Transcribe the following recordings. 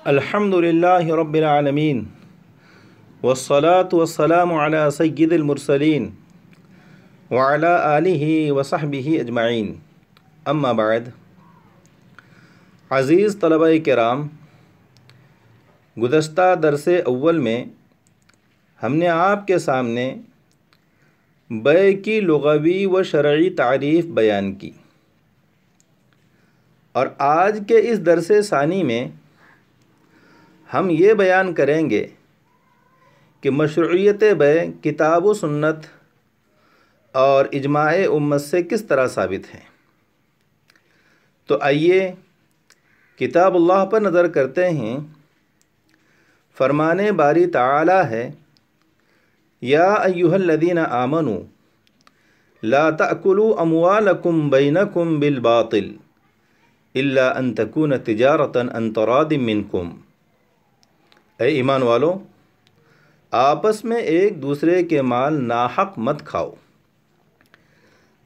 الحمد لله رب العالمين والصلاة والسلام على سيد المرسلين وعلى آله وصحبه اجمعین اما بعد۔ عزیز طلبہ کرام، گزشتہ درس اول میں ہم نے آپ کے سامنے بیع کی لغوی و شرعی تعریف بیان کی، اور آج کے اس درس ثانی میں ہم یہ بیان کریں گے کہ مشروعیت بیع کتاب و سنت اور اجماع امت سے کس طرح ثابت ہے۔ تو آئیے کتاب اللہ پر نظر کرتے ہیں۔ فرمان باری تعالی ہے، یا ایھا الذین آمنوا لا تأکلوا اموالکم بینکم بالباطل الا ان تکون تجارۃ عن تراض منکم۔ اے ایمان والو، آپس میں ایک دوسرے کے مال ناحق مت کھاؤ،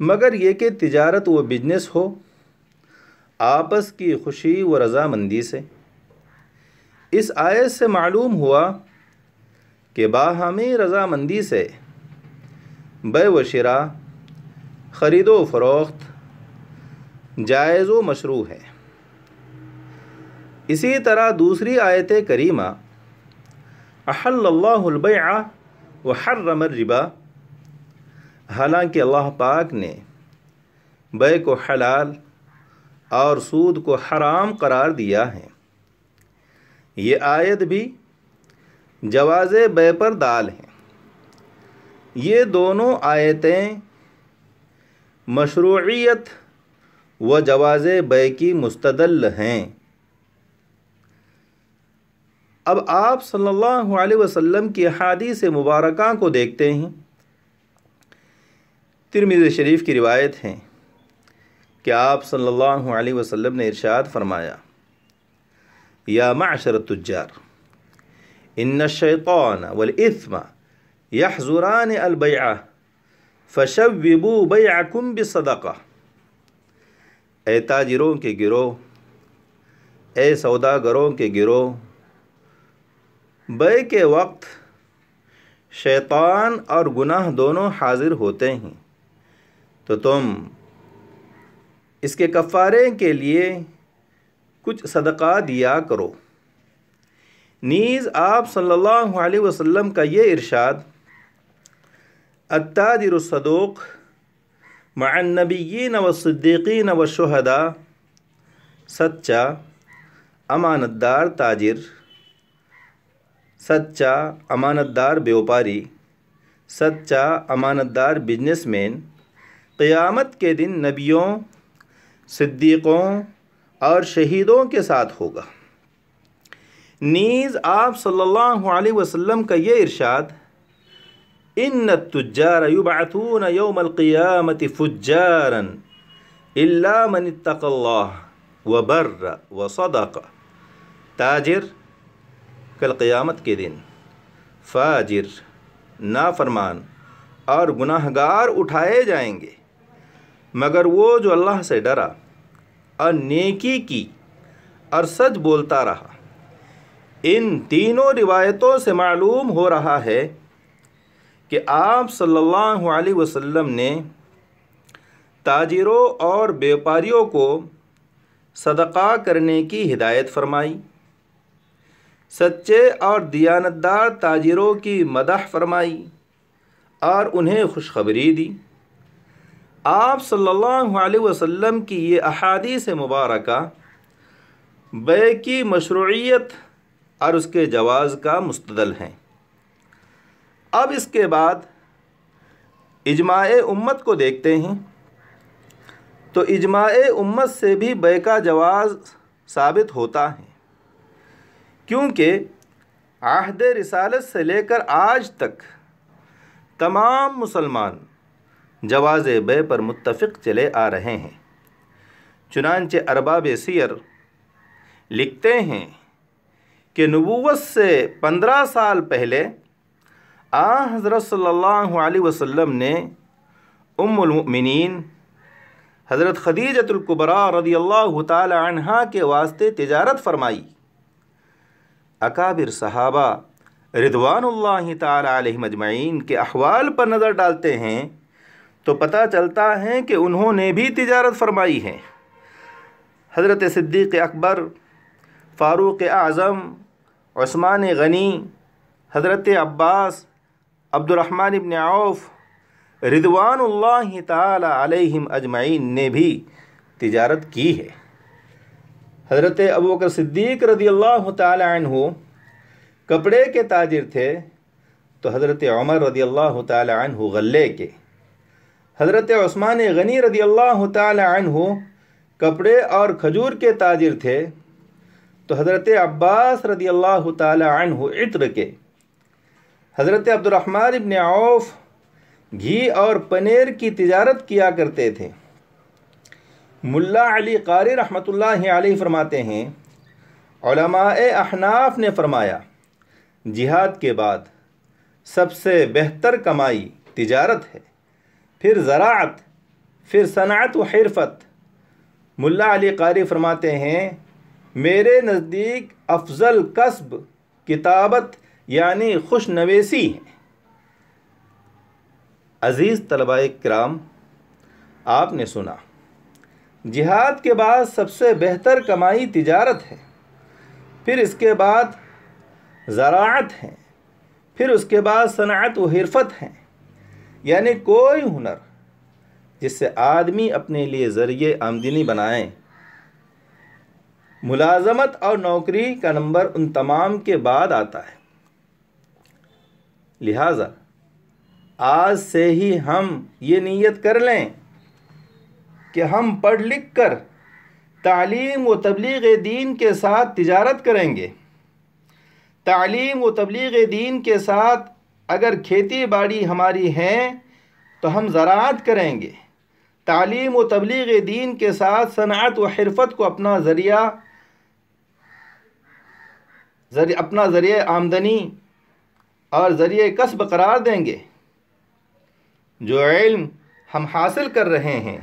مگر یہ کہ تجارت و بزنس ہو آپس کی خوشی و رضامندی سے۔ اس آیت سے معلوم ہوا کہ باہمی رضامندی سے بیع و شراء، خرید و فروخت جائز و مشروع ہے۔ اسی طرح دوسری آیت کریمہ احل اللہ البیع وحرم الربا، حالانکہ اللہ پاک نے بیع کو حلال اور سود کو حرام قرار دیا ہے۔ یہ آیت بھی جواز بیع پر دال ہیں۔ یہ دونوں آیتیں مشروعیت و جواز بیع کی مستدل ہیں۔ اب آپ صلی اللہ علیہ وسلم کی احادیث مبارکہ کو دیکھتے ہیں۔ ترمذی شریف کی روایت ہے کہ آپ صلی اللہ علیہ وسلم نے ارشاد فرمایا، یا معشر التجار ان الشیطان والاثم یحضران البیع فشوبوا بیعکم بالصدقہ۔ اے تاجروں کے گروہ، اے سوداگروں کے گروہ، بیع کے وقت شیطان اور گناہ دونوں حاضر ہوتے ہیں، تو تم اس کے کفارے کے لیے کچھ صدقہ دیا کرو۔ نیز آپ صلی اللہ علیہ وسلم کا یہ ارشاد، التاجر الصدوق مع النبیین والصدیقین والشہداء، سچا امانت دار تاجر، سچا امانت دار بیوپاری، سچا امانت دار بزنس مین قیامت کے دن نبیوں، صدیقوں اور شہیدوں کے ساتھ ہوگا۔ نیز آپ صلی اللہ علیہ وسلم کا یہ ارشاد، ان التجار یبعثون یوم القیامت فجارا الا من اتقى اللہ وبر وصدق۔ تاجر کل قیامت کے دن فاجر، نافرمان اور گناہگار اٹھائے جائیں گے، مگر وہ جو اللہ سے ڈرا اور نیکی کی اور سچ بولتا رہا۔ ان تینوں روایتوں سے معلوم ہو رہا ہے کہ آپ صلی اللہ علیہ وسلم نے تاجروں اور بیوپاریوں کو صدقہ کرنے کی ہدایت فرمائی، سچے اور دیانتدار تاجروں کی مدح فرمائی اور انہیں خوشخبری دی۔ آپ صلی اللہ علیہ وسلم کی یہ احادیث مبارکہ بیع کی مشروعیت اور اس کے جواز کا مستدل ہیں۔ اب اس کے بعد اجماع امت کو دیکھتے ہیں۔ تو اجماع امت سے بھی بیع کا جواز ثابت ہوتا ہے، کیونکہ عہد رسالت سے لے کر آج تک تمام مسلمان جواز بیع پر متفق چلے آ رہے ہیں۔ چنانچہ ارباب سیر لکھتے ہیں کہ نبوت سے 15 سال پہلے حضرت صلی اللہ علیہ وسلم نے ام المؤمنین حضرت خدیجۃ الکبریٰ رضی اللہ تعالی عنہا کے واسطے تجارت فرمائی۔ اکابر صحابہ رضوان اللہ تعالی علیہم اجمعین کے احوال پر نظر ڈالتے ہیں تو پتہ چلتا ہے کہ انہوں نے بھی تجارت فرمائی ہے۔ حضرت صدیق اکبر، فاروق اعظم، عثمان غنی، حضرت عباس، عبد الرحمن بن عوف رضوان اللہ تعالی علیہم اجمعین نے بھی تجارت کی ہے۔ حضرت ابوبکر صدیق رضی اللہ تعالی عنہ کپڑے کے تاجر تھے تو حضرت عمر رضی اللہ تعالی عنہ غلے کے، حضرت عثمان غنی رضی اللہ تعالی عنہ کپڑے اور کھجور کے تاجر تھے تو حضرت عباس رضی اللہ تعالی عنہ عطر کے، حضرت عبد الرحمن بن عوف گھی اور پنیر کی تجارت کیا کرتے تھے۔ ملا علی قاری رحمۃ اللہ علیہ فرماتے ہیں، علماء احناف نے فرمایا جہاد کے بعد سب سے بہتر کمائی تجارت ہے، پھر زراعت، پھر صنعت و حرفت۔ ملا علی قاری فرماتے ہیں میرے نزدیک افضل کسب کتابت یعنی خوش نویسی ہے۔ عزیز طلباء کرام، آپ نے سنا جہاد کے بعد سب سے بہتر کمائی تجارت ہے، پھر اس کے بعد زراعت ہے، پھر اس کے بعد صنعت و حرفت ہے، یعنی کوئی ہنر جس سے آدمی اپنے لیے ذریعہ آمدنی بنائیں۔ ملازمت اور نوکری کا نمبر ان تمام کے بعد آتا ہے۔ لہٰذا آج سے ہی ہم یہ نیت کر لیں کہ ہم پڑھ لکھ کر تعلیم و تبلیغ دین کے ساتھ تجارت کریں گے۔ تعلیم و تبلیغ دین کے ساتھ اگر کھیتی باڑی ہماری ہے تو ہم زراعت کریں گے۔ تعلیم و تبلیغ دین کے ساتھ صنعت و حرفت کو اپنا ذریعہ آمدنی اور ذریعہ کسب قرار دیں گے۔ جو علم ہم حاصل کر رہے ہیں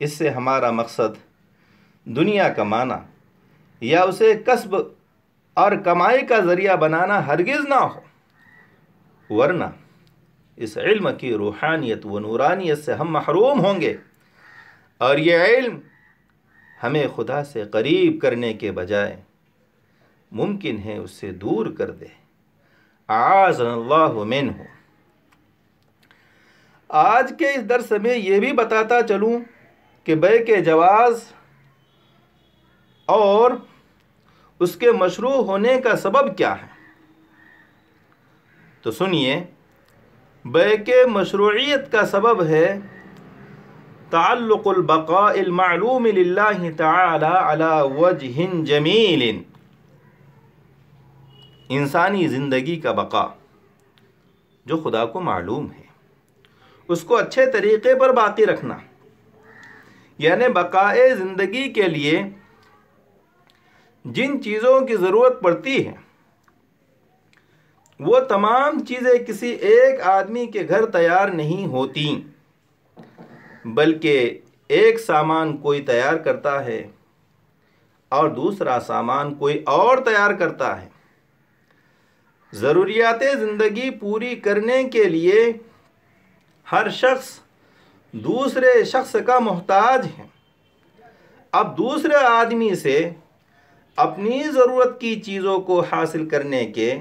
اس سے ہمارا مقصد دنیا کمانا یا اسے کسب اور کمائی کا ذریعہ بنانا ہرگز نہ ہو، ورنہ اس علم کی روحانیت و نورانیت سے ہم محروم ہوں گے اور یہ علم ہمیں خدا سے قریب کرنے کے بجائے ممکن ہے اس سے دور کر دے۔ اعاذنا اللہ منہ۔ آج کے اس درس میں یہ بھی بتاتا چلوں کہ بیع کے جواز اور اس کے مشروع ہونے کا سبب کیا ہے۔ تو سنیے، بیع کے مشروعیت کا سبب ہے تعلق البقاء المعلوم للہ تعالی علی وجہ جمیل، انسانی زندگی کا بقا جو خدا کو معلوم ہے اس کو اچھے طریقے پر باقی رکھنا، یعنی بقائے زندگی کے لیے جن چیزوں کی ضرورت پڑتی ہے وہ تمام چیزیں کسی ایک آدمی کے گھر تیار نہیں ہوتی، بلکہ ایک سامان کوئی تیار کرتا ہے اور دوسرا سامان کوئی اور تیار کرتا ہے۔ ضروریات زندگی پوری کرنے کے لیے ہر شخص دوسرے شخص کا محتاج ہے۔ اب دوسرے آدمی سے اپنی ضرورت کی چیزوں کو حاصل کرنے کے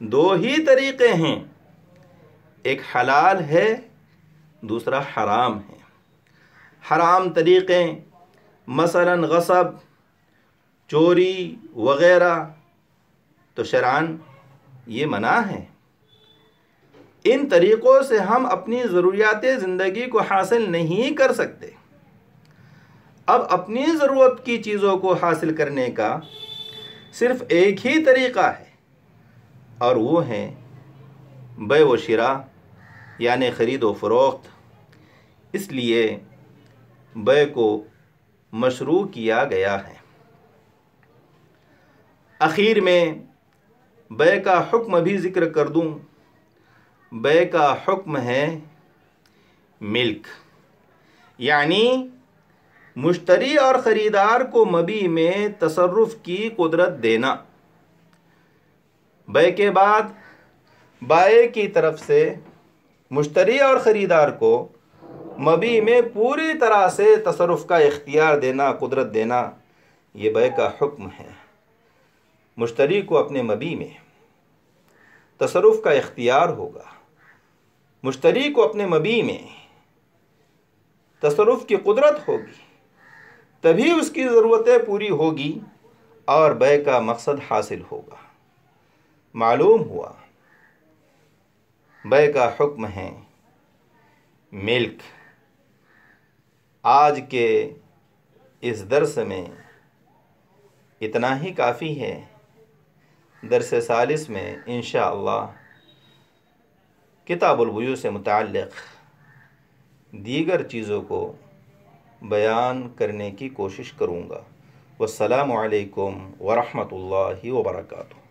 دو ہی طریقے ہیں، ایک حلال ہے، دوسرا حرام ہے۔ حرام طریقے مثلا غصب، چوری وغیرہ تو شرعاً یہ منع ہے۔ ان طریقوں سے ہم اپنی ضروریات زندگی کو حاصل نہیں کر سکتے۔ اب اپنی ضرورت کی چیزوں کو حاصل کرنے کا صرف ایک ہی طریقہ ہے اور وہ ہے بیع و شراء، یعنی خرید و فروخت۔ اس لیے بیع کو مشروع کیا گیا ہے۔ اخیر میں بیع کا حکم بھی ذکر کر دوں۔ بیع کا حکم ہے ملک، یعنی مشتری اور خریدار کو مبیع میں تصرف کی قدرت دینا۔ بیع کے بعد بائع کی طرف سے مشتری اور خریدار کو مبیع میں پوری طرح سے تصرف کا اختیار دینا، قدرت دینا، یہ بیع کا حکم ہے۔ مشتری کو اپنے مبیع میں تصرف کا اختیار ہوگا، مشتری کو اپنے مبیع میں تصرف کی قدرت ہوگی، تبھی اس کی ضرورتیں پوری ہوگی اور بیع کا مقصد حاصل ہوگا۔ معلوم ہوا بیع کا حکم ہے ملک۔ آج کے اس درس میں اتنا ہی کافی ہے۔ درس ثالث میں انشاءاللہ کتاب البیوع سے متعلق دیگر چیزوں کو بیان کرنے کی کوشش کروں گا۔ والسلام علیکم ورحمۃ اللہ وبرکاتہ۔